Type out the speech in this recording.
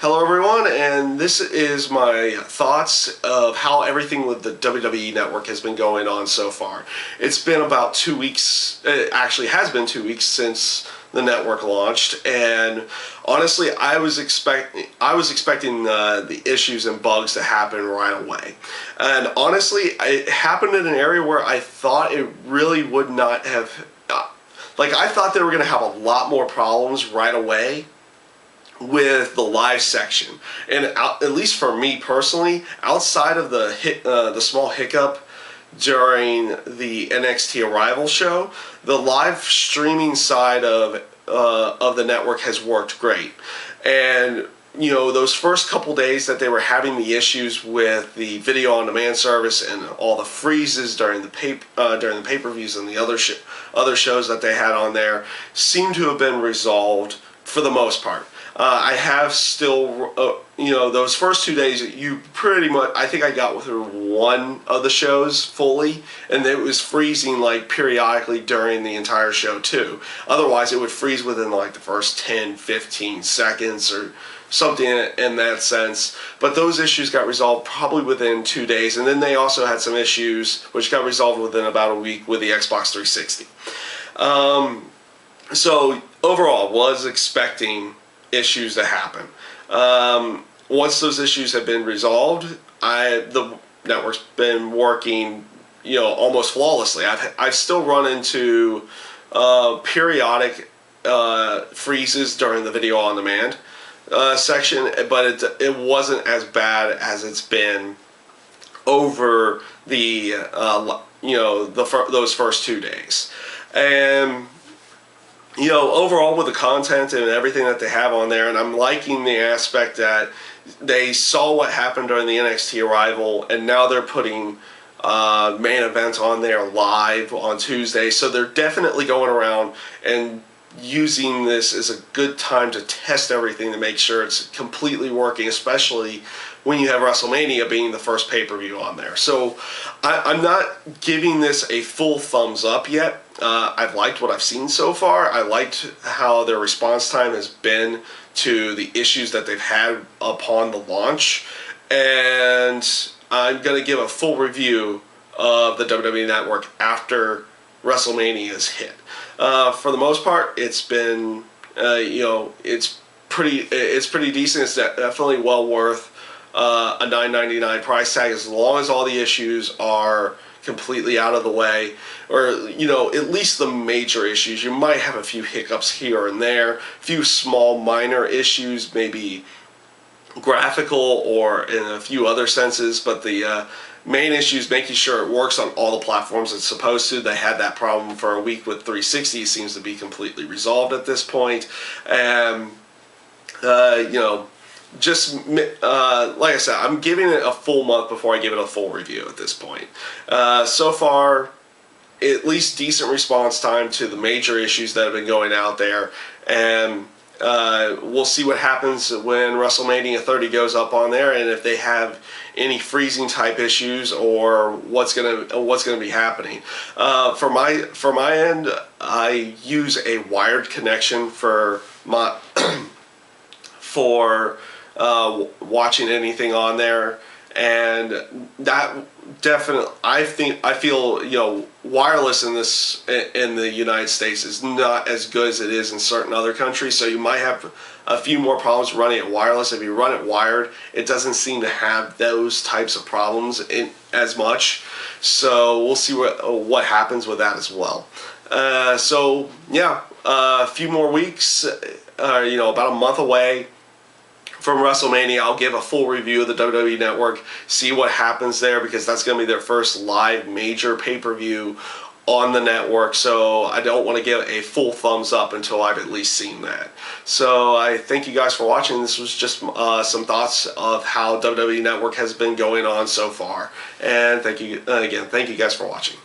Hello everyone, and this is my thoughts of how everything with the WWE Network has been going on so far. It's been about 2 weeks, it actually has been 2 weeks since the network launched, and honestly I was expecting the issues and bugs to happen right away. And honestly, it happened in an area where I thought it really would not have, I thought they were going to have a lot more problems right away with the live section, and at least for me personally, outside of the small hiccup during the NXT Arrival show, the live streaming side of the network has worked great. And you know, those first couple days that they were having the issues with the video on demand service and all the freezes during the pay-per-views and the other shows that they had on there seem to have been resolved for the most part. I have still, you know, those first 2 days, you pretty much, I think I got through one of the shows fully, and it was freezing like periodically during the entire show too. Otherwise, it would freeze within like the first 10-15 seconds or something in that sense. But those issues got resolved probably within 2 days, and then they also had some issues which got resolved within about a week with the Xbox 360. So overall, was expecting issues to happen. Once those issues have been resolved, the network's been working, you know, almost flawlessly. I've still run into periodic freezes during the video on demand section, but it wasn't as bad as it's been over the you know, those first 2 days. And you know, overall with the content and everything that they have on there, and I'm liking the aspect that they saw what happened during the NXT Arrival, and now they're putting main events on there live on Tuesday. So they're definitely going around and using this as a good time to test everything to make sure it's completely working, especially when you have Wrestlemania being the first pay-per-view on there. So I'm not giving this a full thumbs up yet. I've liked what I've seen so far. I liked how their response time has been to the issues that they've had upon the launch. And I'm going to give a full review of the WWE Network after WrestleMania's hit. For the most part, it's been, you know, it's pretty decent. It's definitely well worth a $9.99 price tag, as long as all the issues are completely out of the way, or you know, at least the major issues. You might have a few hiccups here and there, a few small minor issues, maybe graphical or in a few other senses, but the main issue is making sure it works on all the platforms it's supposed to. They had that problem for a week with 360. It seems to be completely resolved at this point. And you know, just like I said, I'm giving it a full month before I give it a full review at this point. So far, at least decent response time to the major issues that have been going out there, and we'll see what happens when WrestleMania 30 goes up on there, and if they have any freezing type issues or what's gonna be happening. For my end, I use a wired connection for my for watching anything on there, and that definitely, I feel, you know, wireless in the United States is not as good as it is in certain other countries, so you might have a few more problems running it wireless. If you run it wired, it doesn't seem to have those types of problems as much, so we'll see what happens with that as well. So yeah, a few more weeks, you know, about a month away from WrestleMania. I'll give a full review of the WWE Network, see what happens there, because that's going to be their first live major pay-per-view on the network, so I don't want to give a full thumbs up until I've at least seen that. So I thank you guys for watching. This was just some thoughts of how WWE Network has been going on so far, and thank you again. Thank you guys for watching.